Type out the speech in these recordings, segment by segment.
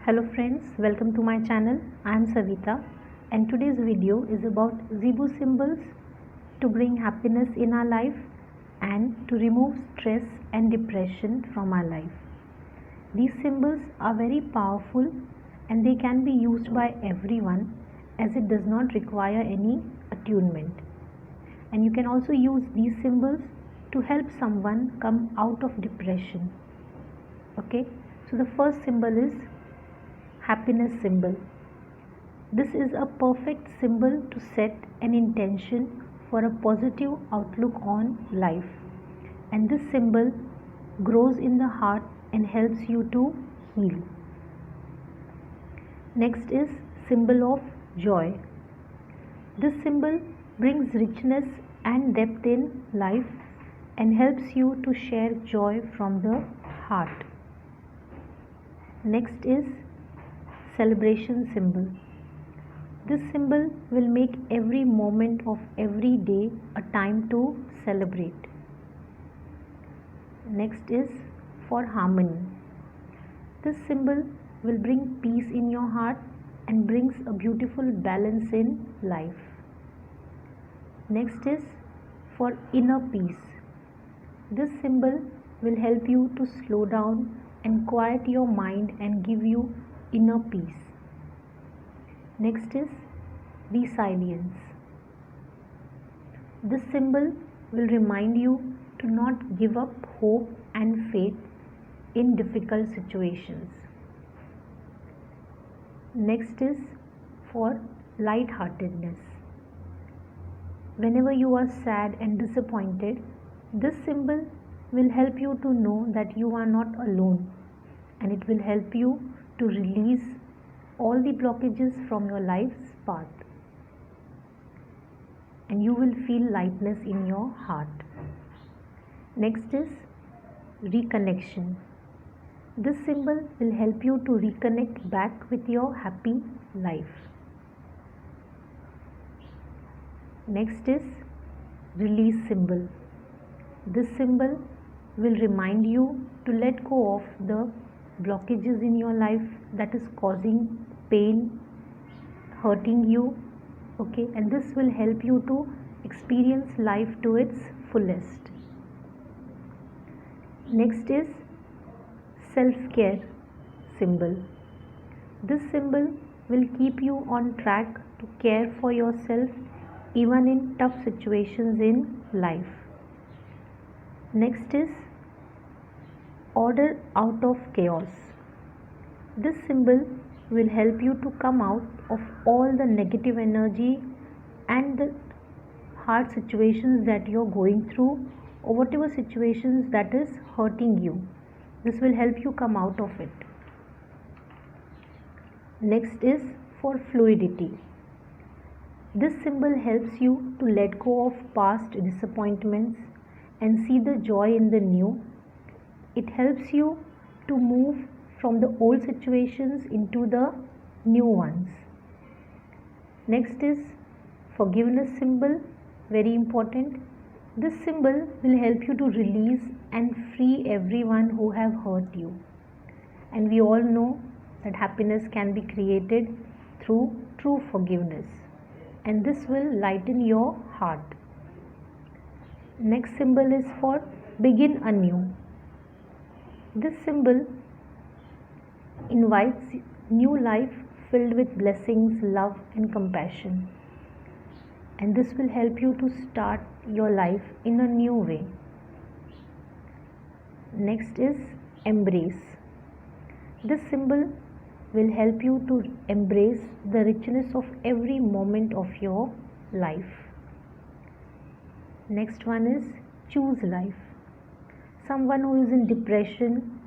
Hello friends, welcome to my channel. I am Savita and today's video is about Zibu symbols to bring happiness in our life and to remove stress and depression from our life. These symbols are very powerful and they can be used by everyone as it does not require any attunement. And you can also use these symbols to help someone come out of depression. Okay, so the first symbol is happiness symbol. This is a perfect symbol to set an intention for a positive outlook on life, and this symbol grows in the heart and helps you to heal. Next is symbol of joy. This symbol brings richness and depth in life and helps you to share joy from the heart. Next is celebration symbol. This symbol will make every moment of every day a time to celebrate. Next is for harmony. This symbol will bring peace in your heart and brings a beautiful balance in life. Next is for inner peace. This symbol will help you to slow down and quiet your mind and give you inner peace. Next is resilience. This symbol will remind you to not give up hope and faith in difficult situations. Next is for light-heartedness. Whenever you are sad and disappointed, this symbol will help you to know that you are not alone, and it will help you to release all the blockages from your life's path, and you will feel lightness in your heart. Next is reconnection. This symbol will help you to reconnect back with your happy life. Next is release symbol. This symbol will remind you to let go of the blockages in your life that is causing pain, hurting you. Okay, and this will help you to experience life to its fullest. Next is self-care symbol. This symbol will keep you on track to care for yourself even in tough situations in life. Next is order out of chaos. This symbol will help you to come out of all the negative energy and the hard situations that you're going through, or whatever situations that is hurting you. This will help you come out of it. Next is for fluidity. This symbol helps you to let go of past disappointments and see the joy in the new. It helps you to move from the old situations into the new ones. Next is forgiveness symbol, very important. This symbol will help you to release and free everyone who have hurt you. And we all know that happiness can be created through true forgiveness, and this will lighten your heart. Next symbol is for begin anew. This symbol invites new life filled with blessings, love and compassion, and this will help you to start your life in a new way. Next is embrace. This symbol will help you to embrace the richness of every moment of your life. Next one is choose life. Someone who is in depression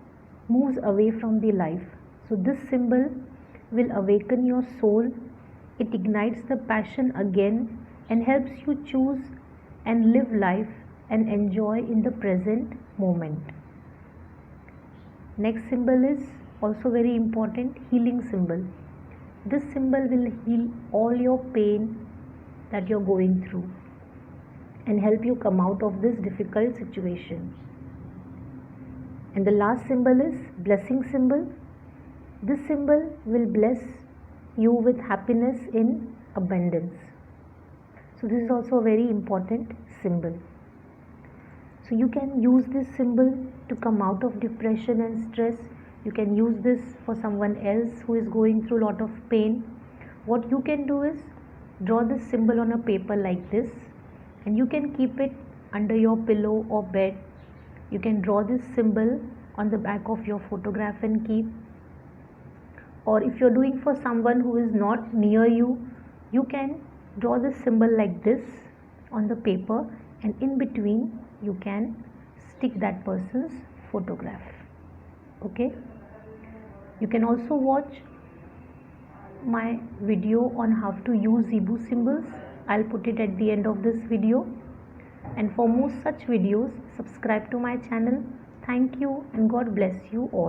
moves away from the life. So this symbol will awaken your soul. It ignites the passion again and helps you choose and live life and enjoy in the present moment. Next symbol is also very important, healing symbol. This symbol will heal all your pain that you're going through and help you come out of this difficult situation. And the last symbol is blessing symbol. This symbol will bless you with happiness in abundance. So this is also a very important symbol. So you can use this symbol to come out of depression and stress. You can use this for someone else who is going through a lot of pain. What you can do is draw this symbol on a paper like this, and you can keep it under your pillow or bed. You can draw this symbol on the back of your photograph and keep. Or if you're doing for someone who is not near you, you can draw this symbol like this on the paper, and in between you can stick that person's photograph. Okay, you can also watch my video on how to use Zibu symbols. I'll put it at the end of this video. And for more such videos, subscribe to my channel. Thank you and God bless you all.